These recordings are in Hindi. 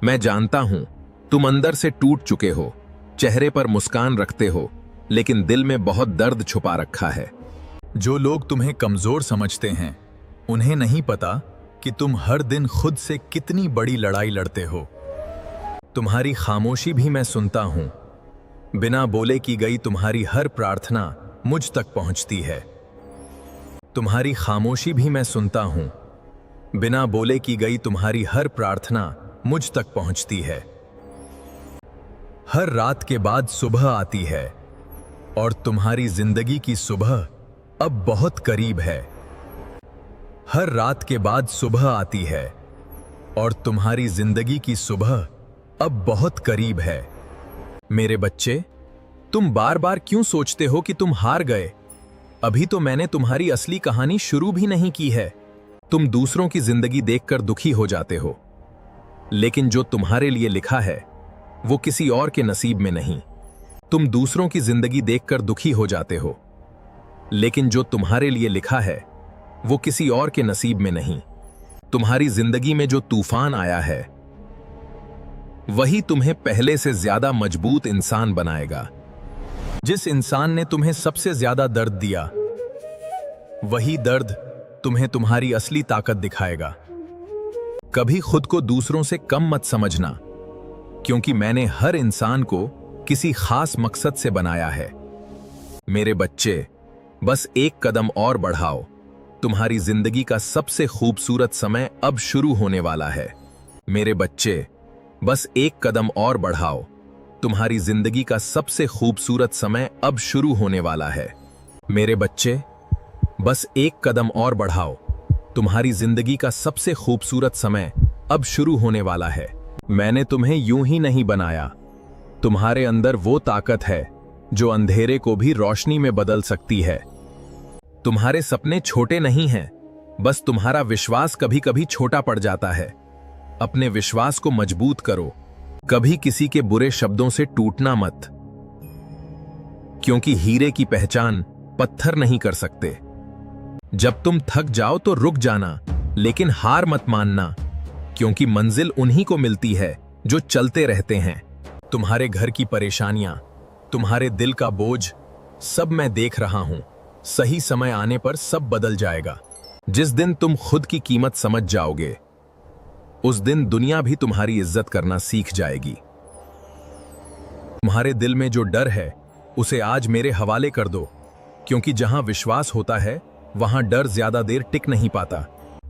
मैं जानता हूं तुम अंदर से टूट चुके हो, चेहरे पर मुस्कान रखते हो, लेकिन दिल में बहुत दर्द छुपा रखा है। जो लोग तुम्हें कमजोर समझते हैं, उन्हें नहीं पता कि तुम हर दिन खुद से कितनी बड़ी लड़ाई लड़ते हो। तुम्हारी खामोशी भी मैं सुनता हूं। बिना बोले की गई तुम्हारी हर प्रार्थना मुझ तक पहुंचती है। तुम्हारी खामोशी भी मैं सुनता हूं। बिना बोले की गई तुम्हारी हर प्रार्थना मुझ तक पहुंचती है। हर रात के बाद सुबह आती है और तुम्हारी जिंदगी की सुबह अब बहुत करीब है। हर रात के बाद सुबह आती है और तुम्हारी जिंदगी की सुबह अब बहुत करीब है। मेरे बच्चे, तुम बार बार क्यों सोचते हो कि तुम हार गए? अभी तो मैंने तुम्हारी असली कहानी शुरू भी नहीं की है। तुम दूसरों की जिंदगी देखकर दुखी हो जाते हो, लेकिन जो तुम्हारे लिए लिखा है वो किसी और के नसीब में नहीं। तुम दूसरों की जिंदगी देखकर दुखी हो जाते हो, लेकिन जो तुम्हारे लिए लिखा है वो किसी और के नसीब में नहीं। तुम्हारी जिंदगी में जो तूफान आया है वही तुम्हें पहले से ज्यादा मजबूत इंसान बनाएगा। जिस इंसान ने तुम्हें सबसे ज्यादा दर्द दिया, वही दर्द तुम्हें तुम्हारी असली ताकत दिखाएगा। कभी खुद को दूसरों से कम मत समझना, क्योंकि मैंने हर इंसान को किसी खास मकसद से बनाया है। मेरे बच्चे, बस एक कदम और बढ़ाओ। तुम्हारी जिंदगी का सबसे खूबसूरत समय अब शुरू होने वाला है। मेरे बच्चे, बस एक कदम और बढ़ाओ। तुम्हारी जिंदगी का सबसे खूबसूरत समय अब शुरू होने वाला है। मेरे बच्चे, बस एक कदम और बढ़ाओ। तुम्हारी जिंदगी का सबसे खूबसूरत समय अब शुरू होने वाला है। मैंने तुम्हें यूं ही नहीं बनाया। तुम्हारे अंदर वो ताकत है जो अंधेरे को भी रोशनी में बदल सकती है। तुम्हारे सपने छोटे नहीं हैं, बस तुम्हारा विश्वास कभी कभी छोटा पड़ जाता है। अपने विश्वास को मजबूत करो। कभी किसी के बुरे शब्दों से टूटना मत, क्योंकि हीरे की पहचान पत्थर नहीं कर सकते। जब तुम थक जाओ तो रुक जाना, लेकिन हार मत मानना, क्योंकि मंजिल उन्हीं को मिलती है जो चलते रहते हैं। तुम्हारे घर की परेशानियां, तुम्हारे दिल का बोझ, सब मैं देख रहा हूं। सही समय आने पर सब बदल जाएगा। जिस दिन तुम खुद की कीमत समझ जाओगे, उस दिन दुनिया भी तुम्हारी इज्जत करना सीख जाएगी। तुम्हारे दिल में जो डर है उसे आज मेरे हवाले कर दो, क्योंकि जहां विश्वास होता है वहां डर ज्यादा देर टिक नहीं पाता।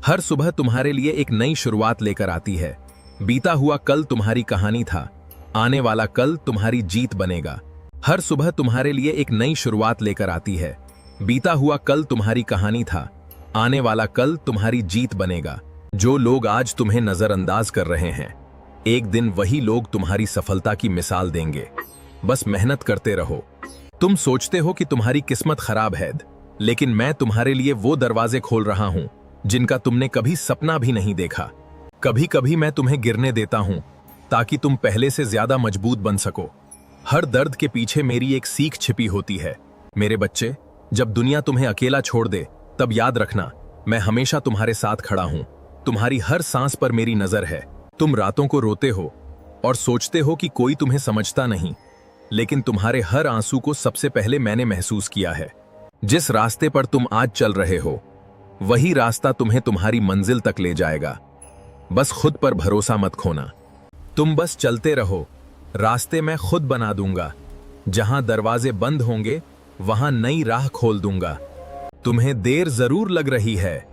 हर सुबह तुम्हारे लिए एक नई शुरुआत लेकर आती है। बीता हुआ कल तुम्हारी कहानी था, आने वाला कल तुम्हारी जीत बनेगा। हर सुबह तुम्हारे लिए एक नई शुरुआत लेकर आती है। बीता हुआ कल तुम्हारी कहानी था, आने वाला कल तुम्हारी जीत बनेगा। जो लोग आज तुम्हें नजरअंदाज कर रहे हैं, एक दिन वही लोग तुम्हारी सफलता की मिसाल देंगे। बस मेहनत करते रहो। तुम सोचते हो कि तुम्हारी किस्मत खराब है, लेकिन मैं तुम्हारे लिए वो दरवाजे खोल रहा हूं जिनका तुमने कभी सपना भी नहीं देखा। कभी कभी मैं तुम्हें गिरने देता हूं ताकि तुम पहले से ज्यादा मजबूत बन सको। हर दर्द के पीछे मेरी एक सीख छिपी होती है। मेरे बच्चे, जब दुनिया तुम्हें अकेला छोड़ दे, तब याद रखना, मैं हमेशा तुम्हारे साथ खड़ा हूं। तुम्हारी हर सांस पर मेरी नजर है। तुम रातों को रोते हो और सोचते हो कि कोई तुम्हें समझता नहीं, लेकिन तुम्हारे हर आंसू को सबसे पहले मैंने महसूस किया है। जिस रास्ते पर तुम आज चल रहे हो, वही रास्ता तुम्हें तुम्हारी मंजिल तक ले जाएगा। बस खुद पर भरोसा मत खोना। तुम बस चलते रहो, रास्ते मैं खुद बना दूंगा। जहां दरवाजे बंद होंगे वहां नई राह खोल दूंगा। तुम्हें देर जरूर लग रही है,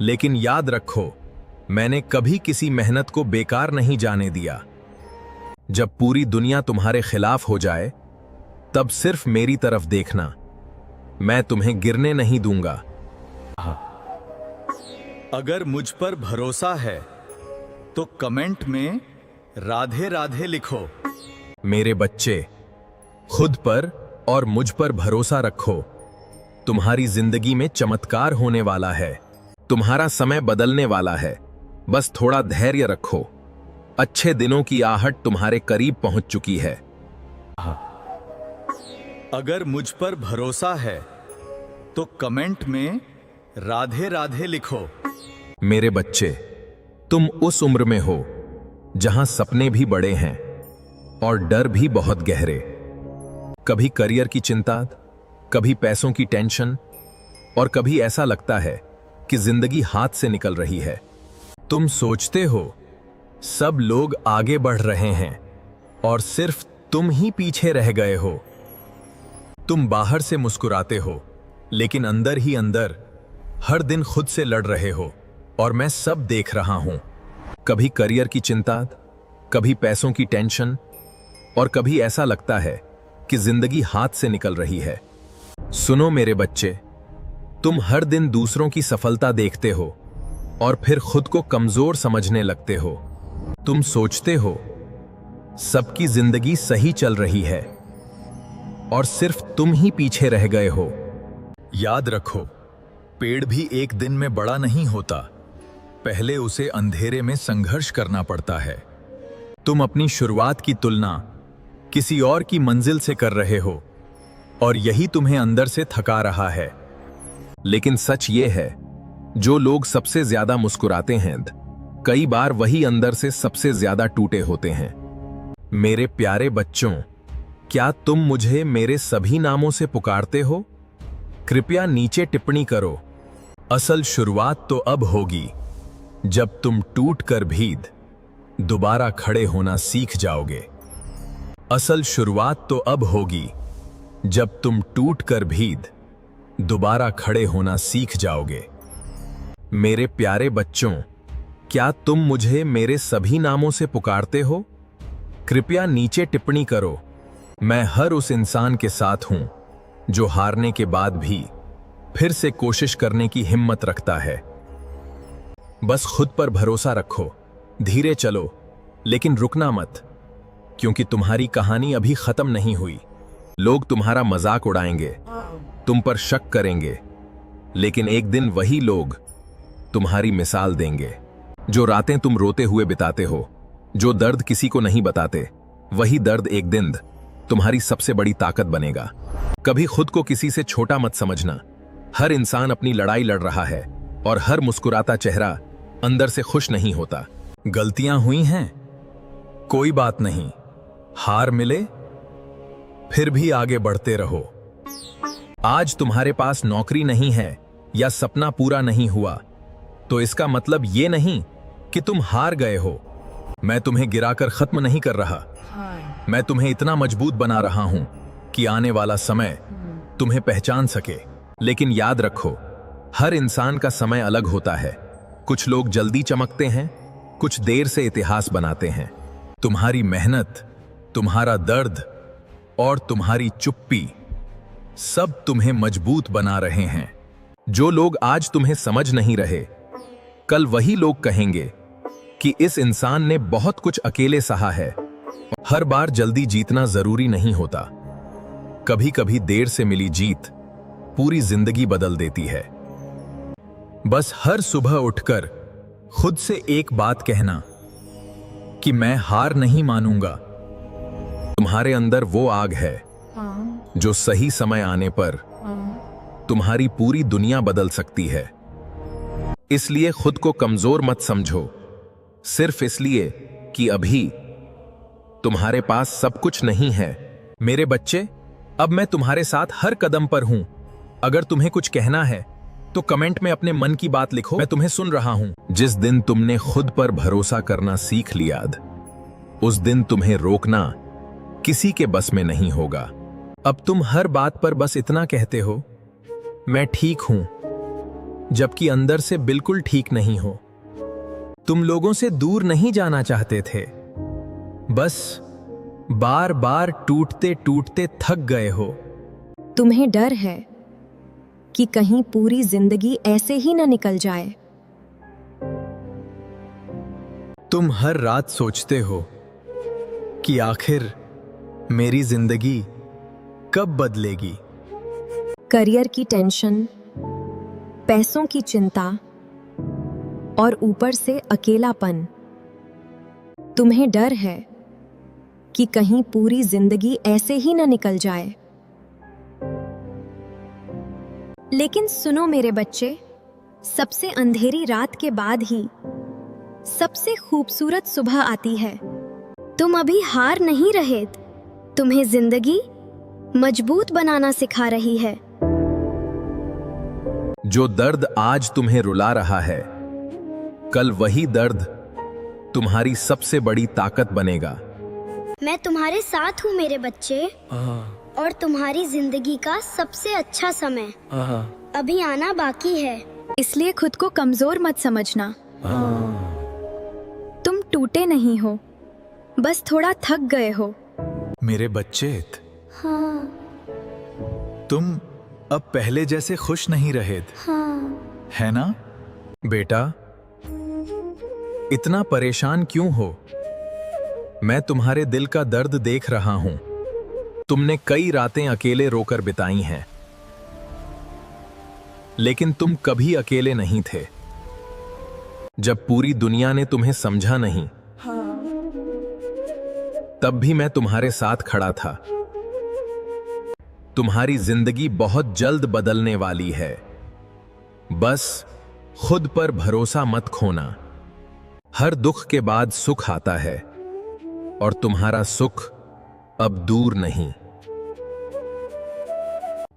लेकिन याद रखो, मैंने कभी किसी मेहनत को बेकार नहीं जाने दिया। जब पूरी दुनिया तुम्हारे खिलाफ हो जाए, तब सिर्फ मेरी तरफ देखना। मैं तुम्हें गिरने नहीं दूंगा। अगर मुझ पर भरोसा है तो कमेंट में राधे राधे लिखो। मेरे बच्चे, खुद पर और मुझ पर भरोसा रखो। तुम्हारी जिंदगी में चमत्कार होने वाला है। तुम्हारा समय बदलने वाला है। बस थोड़ा धैर्य रखो। अच्छे दिनों की आहट तुम्हारे करीब पहुंच चुकी है। अगर मुझ पर भरोसा है तो कमेंट में राधे राधे लिखो। मेरे बच्चे, तुम उस उम्र में हो जहां सपने भी बड़े हैं और डर भी बहुत गहरे। कभी करियर की चिंता, कभी पैसों की टेंशन, और कभी ऐसा लगता है कि जिंदगी हाथ से निकल रही है। तुम सोचते हो सब लोग आगे बढ़ रहे हैं और सिर्फ तुम ही पीछे रह गए हो। तुम बाहर से मुस्कुराते हो, लेकिन अंदर ही अंदर हर दिन खुद से लड़ रहे हो, और मैं सब देख रहा हूं। कभी करियर की चिंता, कभी पैसों की टेंशन, और कभी ऐसा लगता है कि जिंदगी हाथ से निकल रही है। सुनो मेरे बच्चे, तुम हर दिन दूसरों की सफलता देखते हो और फिर खुद को कमजोर समझने लगते हो। तुम सोचते हो सबकी जिंदगी सही चल रही है और सिर्फ तुम ही पीछे रह गए हो। याद रखो, पेड़ भी एक दिन में बड़ा नहीं होता, पहले उसे अंधेरे में संघर्ष करना पड़ता है। तुम अपनी शुरुआत की तुलना किसी और की मंजिल से कर रहे हो और यही तुम्हें अंदर से थका रहा है। लेकिन सच ये है, जो लोग सबसे ज्यादा मुस्कुराते हैं, कई बार वही अंदर से सबसे ज्यादा टूटे होते हैं। मेरे प्यारे बच्चों, क्या तुम मुझे मेरे सभी नामों से पुकारते हो? कृपया नीचे टिप्पणी करो। असल शुरुआत तो अब होगी जब तुम टूट कर भी दोबारा खड़े होना सीख जाओगे। असल शुरुआत तो अब होगी जब तुम टूट कर भी दोबारा खड़े होना सीख जाओगे। मेरे प्यारे बच्चों, क्या तुम मुझे मेरे सभी नामों से पुकारते हो? कृपया नीचे टिप्पणी करो। मैं हर उस इंसान के साथ हूं जो हारने के बाद भी फिर से कोशिश करने की हिम्मत रखता है। बस खुद पर भरोसा रखो, धीरे चलो, लेकिन रुकना मत, क्योंकि तुम्हारी कहानी अभी खत्म नहीं हुई। लोग तुम्हारा मजाक उड़ाएंगे, तुम पर शक करेंगे, लेकिन एक दिन वही लोग तुम्हारी मिसाल देंगे। जो रातें तुम रोते हुए बिताते हो, जो दर्द किसी को नहीं बताते, वही दर्द एक दिन तुम्हारी सबसे बड़ी ताकत बनेगा। कभी खुद को किसी से छोटा मत समझना। हर इंसान अपनी लड़ाई लड़ रहा है और हर मुस्कुराता चेहरा अंदर से खुश नहीं होता। गलतियां हुई हैं, कोई बात नहीं, हार मिले फिर भी आगे बढ़ते रहो। आज तुम्हारे पास नौकरी नहीं है या सपना पूरा नहीं हुआ, तो इसका मतलब ये नहीं कि तुम हार गए हो। मैं तुम्हें गिराकर खत्म नहीं कर रहा, मैं तुम्हें इतना मजबूत बना रहा हूं कि आने वाला समय तुम्हें पहचान सके। लेकिन याद रखो, हर इंसान का समय अलग होता है। कुछ लोग जल्दी चमकते हैं, कुछ देर से इतिहास बनाते हैं। तुम्हारी मेहनत, तुम्हारा दर्द और तुम्हारी चुप्पी सब तुम्हें मजबूत बना रहे हैं। जो लोग आज तुम्हें समझ नहीं रहे, कल वही लोग कहेंगे कि इस इंसान ने बहुत कुछ अकेले सहा है। हर बार जल्दी जीतना जरूरी नहीं होता। कभी कभी देर से मिली जीत पूरी जिंदगी बदल देती है। बस हर सुबह उठकर खुद से एक बात कहना कि मैं हार नहीं मानूंगा। तुम्हारे अंदर वो आग है जो सही समय आने पर तुम्हारी पूरी दुनिया बदल सकती है। इसलिए खुद को कमजोर मत समझो, सिर्फ इसलिए कि अभी तुम्हारे पास सब कुछ नहीं है। मेरे बच्चे, अब मैं तुम्हारे साथ हर कदम पर हूं। अगर तुम्हें कुछ कहना है तो कमेंट में अपने मन की बात लिखो, मैं तुम्हें सुन रहा हूं। जिस दिन तुमने खुद पर भरोसा करना सीख लिया, उस दिन तुम्हें रोकना किसी के बस में नहीं होगा। अब तुम हर बात पर बस इतना कहते हो, मैं ठीक हूं, जबकि अंदर से बिल्कुल ठीक नहीं हो। तुम लोगों से दूर नहीं जाना चाहते थे, बस बार बार टूटते टूटते थक गए हो। तुम्हें डर है कि कहीं पूरी जिंदगी ऐसे ही न निकल जाए। तुम हर रात सोचते हो कि आखिर मेरी जिंदगी कब बदलेगी। करियर की टेंशन, पैसों की चिंता और ऊपर से अकेलापन। तुम्हें डर है कि कहीं पूरी जिंदगी ऐसे ही न निकल जाए। लेकिन सुनो मेरे बच्चे, सबसे अंधेरी रात के बाद ही सबसे खूबसूरत सुबह आती है। तुम अभी हार नहीं रहे, तुम्हें जिंदगी मजबूत बनाना सिखा रही है। जो दर्द आज तुम्हें रुला रहा है, कल वही दर्द तुम्हारी सबसे बड़ी ताकत बनेगा। मैं तुम्हारे साथ हूँ मेरे बच्चे, और तुम्हारी जिंदगी का सबसे अच्छा समय अभी आना बाकी है। इसलिए खुद को कमजोर मत समझना। तुम टूटे नहीं हो, बस थोड़ा थक गए हो। मेरे बच्चे, तुम अब पहले जैसे खुश नहीं रहे, है ना? बेटा, इतना परेशान क्यों हो? मैं तुम्हारे दिल का दर्द देख रहा हूं। तुमने कई रातें अकेले रोकर बिताई हैं, लेकिन तुम कभी अकेले नहीं थे। जब पूरी दुनिया ने तुम्हें समझा नहीं, तब भी मैं तुम्हारे साथ खड़ा था। तुम्हारी जिंदगी बहुत जल्द बदलने वाली है। बस खुद पर भरोसा मत खोना। हर दुख के बाद सुख आता है, और तुम्हारा सुख अब दूर नहीं।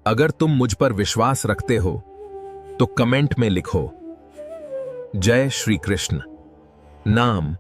अगर तुम मुझ पर विश्वास रखते हो तो कमेंट में लिखो, जय श्री कृष्ण। नाम